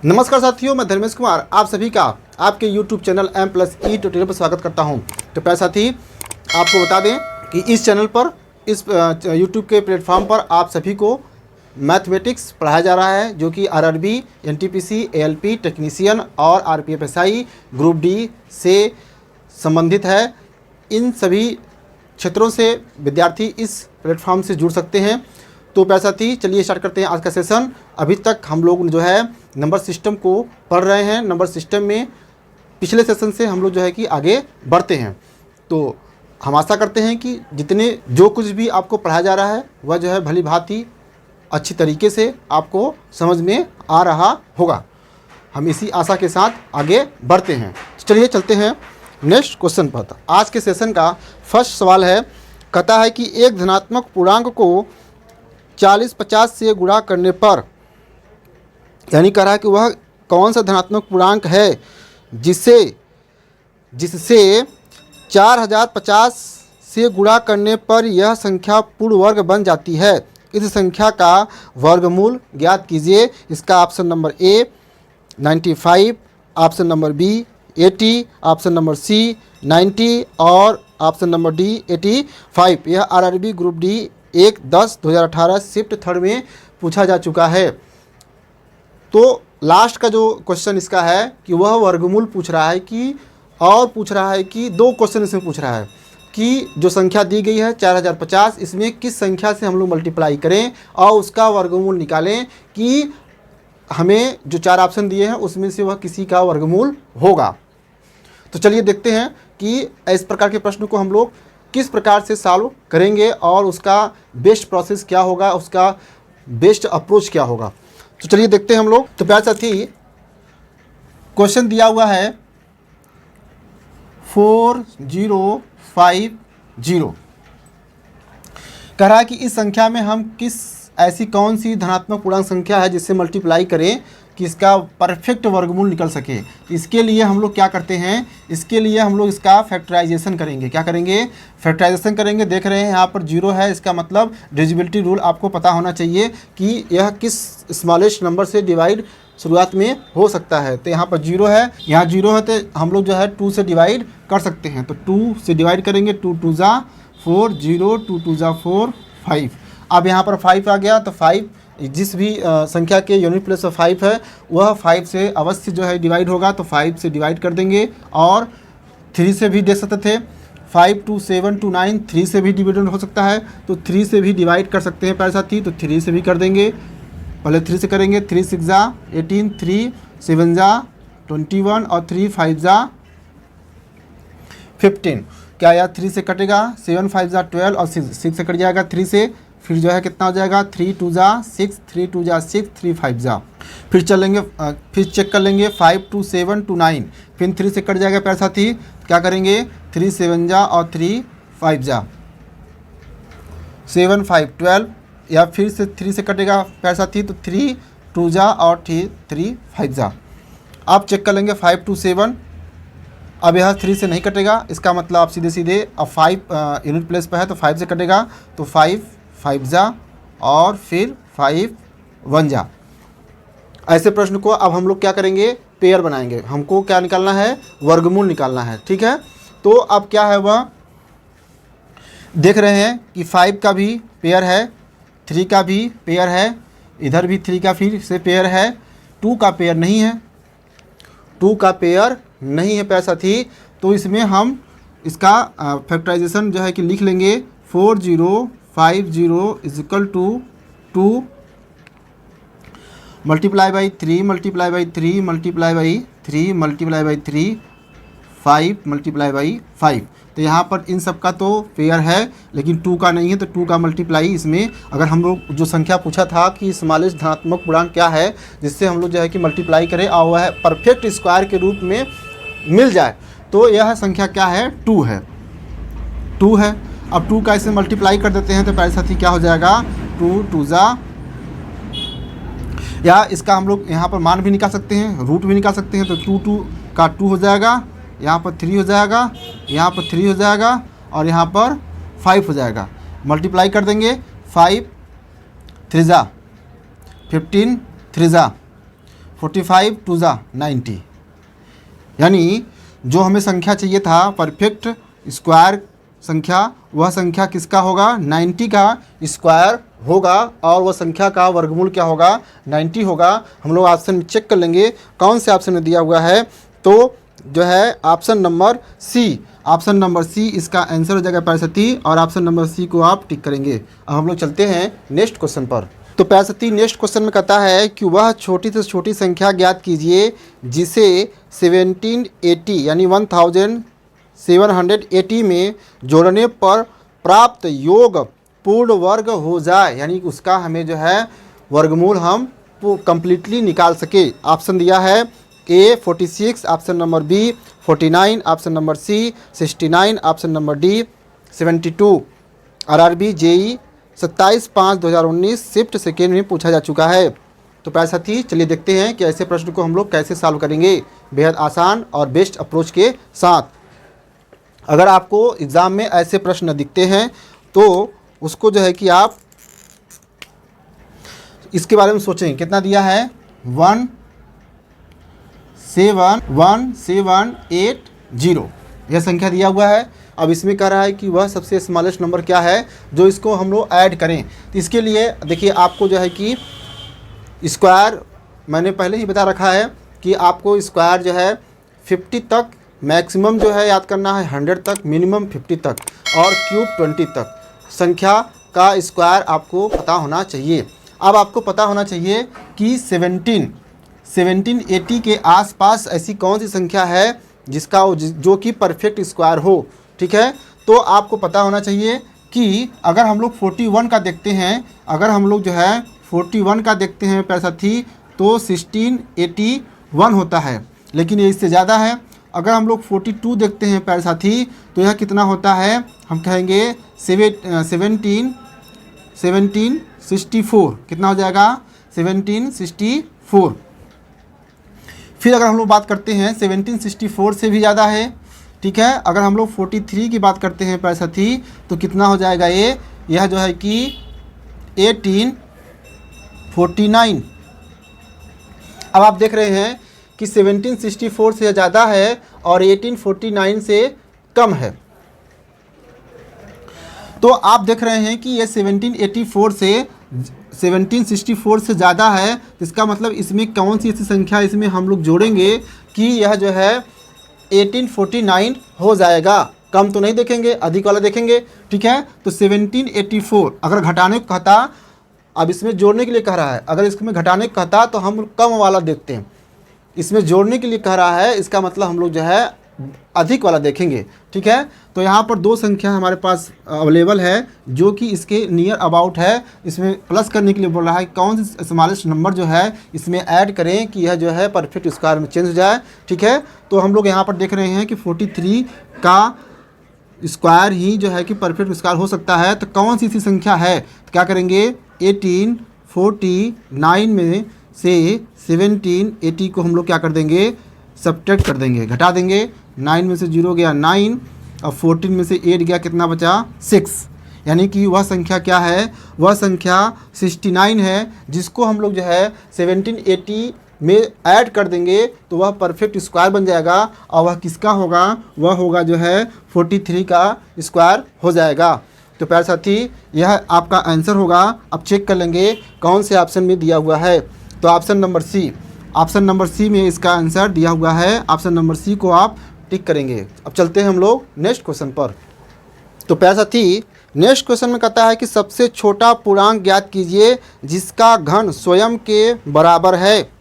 नमस्कार साथियों, मैं धर्मेश कुमार आप सभी का आपके YouTube चैनल M+E ट्यूटोरियल पर स्वागत करता हूं। तो प्यारे साथी, आपको बता दें कि इस चैनल पर, इस YouTube के प्लेटफॉर्म पर आप सभी को मैथमेटिक्स पढ़ाया जा रहा है, जो कि RRB, NTPC, ALP टेक्नीशियन और RPFSI ग्रुप डी से संबंधित है। इन सभी क्षेत्रों से विद्यार्थी इस प्लेटफॉर्म से जुड़ सकते हैं। तो प्यारे साथी, चलिए स्टार्ट करते हैं आज का सेशन। अभी तक हम लोग जो है नंबर सिस्टम को पढ़ रहे हैं। नंबर सिस्टम में पिछले सेशन से हम लोग जो है कि आगे बढ़ते हैं। तो हम आशा करते हैं कि जो कुछ भी आपको पढ़ाया जा रहा है वह जो है भली भांति अच्छी तरीके से आपको समझ में आ रहा होगा। हम इसी आशा के साथ आगे बढ़ते हैं। तो चलिए चलते हैं नेक्स्ट क्वेश्चन पर। आज के सेशन का फर्स्ट सवाल है, कहता है कि एक धनात्मक पूर्णांक को 40-50 से गुणा करने पर, यानी कह रहा है कि वह कौन सा धनात्मक पूर्णांक है जिससे 4050 से गुणा करने पर यह संख्या पूर्ण वर्ग बन जाती है। इस संख्या का वर्गमूल ज्ञात कीजिए। इसका option number A 95, option number B 80, option number C 90 और ऑप्शन नंबर डी 85। यह RRB group D 1/10/2018 shift third में पूछा जा चुका है। तो लास्ट का जो क्वेश्चन इसका है कि वह वर्गमूल पूछ रहा है कि दो क्वेश्चन इसमें पूछ रहा है कि जो संख्या दी गई है 4050, इसमें किस संख्या से हम लोग मल्टीप्लाई करें और उसका वर्गमूल निकालें कि हमें जो 4 ऑप्शन दिए हैं उसमें से वह किसी का वर्गमूल होगा। तो चलिए देखते हैं कि इस प्रकार के प्रश्न को हम लोग किस प्रकार से सॉल्व करेंगे और उसका बेस्ट प्रोसेस क्या होगा, उसका बेस्ट अप्रोच क्या होगा। तो चलिए देखते हैं हम लोग। तो प्यारे साथी, क्वेश्चन दिया हुआ है 4050। कह रहा है कि इस संख्या में हम ऐसी कौन सी धनात्मक पूर्णांक संख्या है जिससे मल्टीप्लाई करें कि इसका परफेक्ट वर्गमूल निकल सके। इसके लिए हम लोग क्या करते हैं, इसके लिए हम लोग इसका फैक्टराइजेशन करेंगे। क्या करेंगे? फैक्टराइजेशन करेंगे। देख रहे हैं यहाँ पर 0 है, इसका मतलब डिविजिबिलिटी रूल आपको पता होना चाहिए कि यह किस स्मॉलेस्ट नंबर से डिवाइड शुरुआत में हो सकता है। तो यहाँ पर 0 है, यहाँ 0 है, तो हम लोग जो है 2 से डिवाइड कर सकते हैं। तो 2 से डिवाइड करेंगे, 2 2 जा 4, 0, 2 2 जा 4, 5। अब यहाँ पर 5 आ गया, तो 5 जिस भी संख्या के यूनिट प्लेस ऑफ 5 है वह 5 से अवश्य जो है डिवाइड होगा। तो 5 से डिवाइड कर देंगे। और 3 से भी दे सकते थे, 5 2 7 2 9, 3 से भी डिविडेंड हो सकता है, तो 3 से भी डिवाइड कर सकते हैं प्यारे साथी। तो 3 से भी कर देंगे। पहले 3 से करेंगे, 3 6 जा 18, 3 7 जा 21 और 3 5 जा 15। क्या यार 3 से कटेगा, 7 5 जा 12 और 6 से कट जाएगा 3 से। फिर जो है कितना हो जाएगा, 3 2 जा 6, 3 2 जा 6, 3 5 जा। फिर चलेंगे, फिर चेक कर लेंगे 5 2 7 2 9, फिर 3 से कट जाएगा प्यारे साथी। क्या करेंगे, 3 7 जा और 3 5 जा 7 5 12, या फिर से 3 से कटेगा प्यारे साथी, तो 3 2 जा और 3 5 जा। अब चेक कर लेंगे 5 2 7। अब यह 3 से नहीं कटेगा, इसका मतलब आप सीधे सीधे अब 5 यूनिट प्लेस पर है तो 5 से कटेगा, तो 5 5 जा और फिर 5 1 जा। ऐसे प्रश्न को अब हम लोग क्या करेंगे, पेयर बनाएंगे। हमको क्या निकालना है, वर्गमूल निकालना है। ठीक है, तो अब क्या है, वह देख रहे हैं कि 5 का भी पेयर है, 3 का भी पेयर है, इधर भी 3 का फिर से पेयर है, 2 का पेयर नहीं है, 2 का पेयर नहीं है प्यारे साथी। तो इसमें हम इसका फैक्टराइजेशन जो है कि लिख लेंगे 4050 is equal to 2 multiply by 3 multiply by 3 multiply by 3 multiply by 3 5 multiply by 5। तो यहाँ पर इन सब का तो पेयर है लेकिन 2 का नहीं है, तो 2 का मल्टीप्लाई इसमें, अगर हम लोग जो संख्या पूछा था कि स्मॉलेस्ट धनात्मक पूर्णांक क्या है जिससे हम लोग जो है कि मल्टीप्लाई करें और वह परफेक्ट स्क्वायर के रूप में मिल जाए, तो यह संख्या क्या है, 2 है, 2 है। अब 2 का इसे मल्टीप्लाई कर देते हैं तो प्यारे साथी क्या हो जाएगा, 2 2 जा, या इसका हम लोग यहाँ पर मान भी निकाल सकते हैं, रूट भी निकाल सकते हैं। तो 2 2 का 2 हो जाएगा, यहाँ पर 3 हो जाएगा, यहाँ पर 3 हो जाएगा और यहाँ पर 5 हो जाएगा। मल्टीप्लाई कर देंगे, 5 3 जा 15, 3 जा 45 टू ज़ा 90, यानी जो हमें संख्या चाहिए था परफेक्ट स्क्वायर संख्या, वह संख्या किसका होगा, 90 का स्क्वायर होगा, और वह संख्या का वर्गमूल क्या होगा, 90 होगा। हम लोग ऑप्शन में चेक कर लेंगे कौन से ऑप्शन में दिया हुआ है, तो जो है option number C, option number C इसका आंसर हो जाएगा पैंसठी, और ऑप्शन नंबर सी को आप टिक करेंगे। अब हम लोग चलते हैं नेक्स्ट क्वेश्चन पर। तो पैंसठी नेक्स्ट क्वेश्चन में कहता है कि वह छोटी से छोटी संख्या ज्ञात कीजिए जिसे 1780 यानी 1780 में जोड़ने पर प्राप्त योग पूर्ण वर्ग हो जाए, यानी उसका हमें जो है वर्गमूल हम कंप्लीटली निकाल सके। ऑप्शन दिया है A 46, option number B 49, option number C 69, option number D 72। RRB JE 27/5/2019 shift second में पूछा जा चुका है। तो पैंसठी, चलिए देखते हैं कि ऐसे प्रश्न को हम लोग कैसे सॉल्व करेंगे बेहद आसान और बेस्ट अप्रोच के साथ। अगर आपको एग्ज़ाम में ऐसे प्रश्न दिखते हैं तो उसको जो है कि आप इसके बारे में सोचें। कितना दिया है, 1711780 यह संख्या दिया हुआ है। अब इसमें कह रहा है कि वह सबसे स्मॉलेस्ट नंबर क्या है जो इसको हम लोग ऐड करें। तो इसके लिए देखिए आपको जो है कि स्क्वायर मैंने पहले ही बता रखा है कि आपको स्क्वायर जो है 50 तक मैक्सिमम जो है याद करना है, 100 तक, मिनिमम 50 तक, और क्यूब 20 तक संख्या का स्क्वायर आपको पता होना चाहिए। अब आपको पता होना चाहिए कि 1780 के आसपास ऐसी कौन सी संख्या है जिसका जो कि परफेक्ट स्क्वायर हो, ठीक है। तो आपको पता होना चाहिए कि अगर हम लोग 41 का देखते हैं, अगर हम लोग जो है 41 का देखते हैं पैंसठी, तो 1681 होता है, लेकिन ये इससे ज़्यादा है। अगर हम लोग 42 देखते हैं पैंसठी, तो यह कितना होता है, हम कहेंगे 1764, कितना हो जाएगा 1764। फिर अगर हम लोग बात करते हैं 1764 से भी ज़्यादा है, ठीक है। अगर हम लोग 43 की बात करते हैं पैंसठी, तो कितना हो जाएगा यह जो है कि 1849। अब आप देख रहे हैं कि 1764 से ज़्यादा है और 1849 से कम है। तो आप देख रहे हैं कि ये 1764 से 1764 से ज़्यादा है, तो इसका मतलब इसमें कौन सी ऐसी संख्या इसमें हम लोग जोड़ेंगे कि यह जो है 1849 हो जाएगा। कम तो नहीं देखेंगे, अधिक वाला देखेंगे, ठीक है। तो 1784 अगर घटाने को कहता, अब इसमें जोड़ने के लिए कह रहा है, अगर इसमें घटाने को कहता तो हम कम वाला देखते हैं। इसमें जोड़ने के लिए कह रहा है, इसका मतलब हम लोग जो है अधिक वाला देखेंगे, ठीक है। तो यहाँ पर दो संख्या हमारे पास अवेलेबल है जो कि इसके नियर अबाउट है। इसमें प्लस करने के लिए बोल रहा है कौन सी स्मॉलेस्ट नंबर जो है इसमें ऐड करें कि यह जो है परफेक्ट स्क्वायर में चेंज हो जाए, ठीक है। तो हम लोग यहाँ पर देख रहे हैं कि 43 का स्क्वायर ही जो है कि परफेक्ट स्क्वायर हो सकता है। तो कौन सी ऐसी संख्या है, तो क्या करेंगे 1849 में से 1780 को हम लोग क्या कर देंगे, सब्ट्रैक्ट कर देंगे, घटा देंगे। 9 में से 0 गया 9, और 14 में से 8 गया, कितना बचा 6, यानी कि वह संख्या क्या है, वह संख्या 69 है, जिसको हम लोग जो है 1780 में ऐड कर देंगे तो वह परफेक्ट स्क्वायर बन जाएगा। और वह किसका होगा, वह होगा जो है 43 का स्क्वायर हो जाएगा। तो प्यारे साथी यह आपका आंसर होगा। अब चेक कर लेंगे कौन से ऑप्शन में दिया हुआ है। तो option number C, option number C में इसका आंसर दिया हुआ है। ऑप्शन नंबर सी को आप टिक करेंगे। अब चलते हैं हम लोग नेक्स्ट क्वेश्चन पर। तो प्यारे साथी नेक्स्ट क्वेश्चन में कहता है कि सबसे छोटा पूर्णांक ज्ञात कीजिए जिसका घन स्वयं के बराबर है।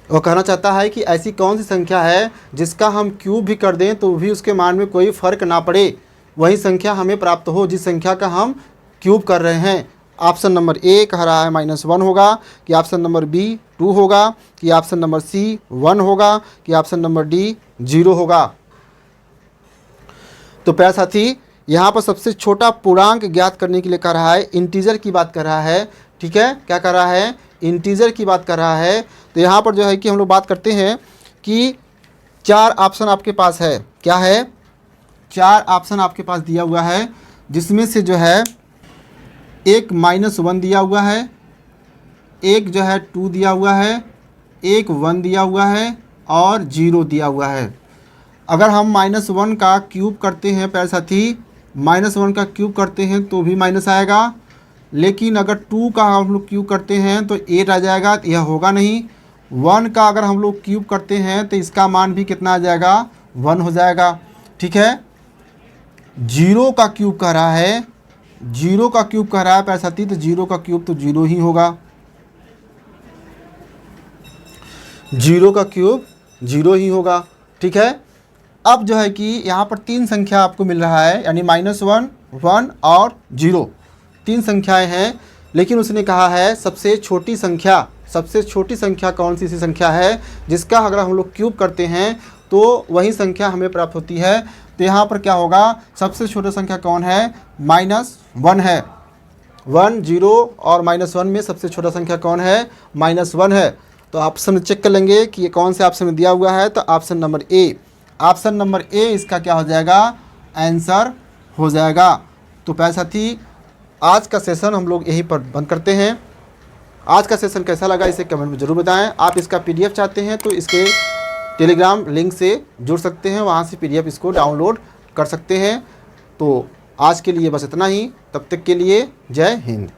वो कहना चाहता है कि ऐसी कौन सी संख्या है जिसका हम क्यूब भी कर दें तो भी उसके मान में कोई फ़र्क ना पड़े, वही संख्या हमें प्राप्त हो जिस संख्या का हम क्यूब कर रहे हैं। ऑप्शन नंबर ए कह रहा है -1 होगा, कि ऑप्शन नंबर बी 2 होगा, कि ऑप्शन नंबर सी 1 होगा, कि ऑप्शन नंबर डी 0 होगा। तो प्यारे साथी यहाँ पर सबसे छोटा पूर्णांक ज्ञात करने के लिए कह रहा है, इंटीजर की बात कर रहा है, ठीक है। क्या कर रहा है, इंटीजर की बात कर रहा है। तो यहाँ पर जो है कि हम लोग बात करते हैं कि 4 ऑप्शन आपके पास है। क्या है, 4 ऑप्शन आपके पास दिया हुआ है, जिसमें से जो है एक -1 दिया हुआ है, एक जो है 2 दिया हुआ है, एक 1 दिया हुआ है और 0 दिया हुआ है। अगर हम -1 का क्यूब करते हैं प्यारे साथी, -1 का क्यूब करते हैं तो भी माइनस आएगा, लेकिन अगर 2 का हम लोग क्यूब करते हैं तो 8 आ जाएगा, तो यह होगा नहीं। 1 का अगर हम लोग क्यूब करते हैं तो इसका मान भी कितना आ जाएगा, 1 हो जाएगा। ठीक है, 0 का क्यूब कह रहा है, 0 का क्यूब कह रहा है प्यारे साथी, तो 0 का क्यूब तो 0 ही होगा, 0 का क्यूब 0 ही होगा। ठीक है, अब जो है कि यहाँ पर 3 संख्या आपको मिल रहा है, यानी -1, 1 और 0, 3 संख्याएं हैं, लेकिन उसने कहा है सबसे छोटी संख्या कौन सी सी संख्या है जिसका अगर हम लोग क्यूब करते हैं तो वही संख्या हमें प्राप्त होती है। तो यहाँ पर क्या होगा, सबसे छोटी संख्या कौन है, -1 है। 1, 0 और -1 में सबसे छोटा संख्या कौन है, -1 है। तो ऑप्शन में चेक कर लेंगे कि ये कौन से ऑप्शन में दिया हुआ है, तो ऑप्शन नंबर ए, ऑप्शन नंबर ए इसका क्या हो जाएगा, आंसर हो जाएगा। तो प्यारे साथी, आज का सेशन हम लोग यहीं पर बंद करते हैं। आज का सेशन कैसा लगा इसे कमेंट में ज़रूर बताएं। आप इसका PDF चाहते हैं तो इसके टेलीग्राम लिंक से जुड़ सकते हैं, वहाँ से PDF इसको डाउनलोड कर सकते हैं। तो आज के लिए बस इतना ही, तब तक के लिए जय हिंद।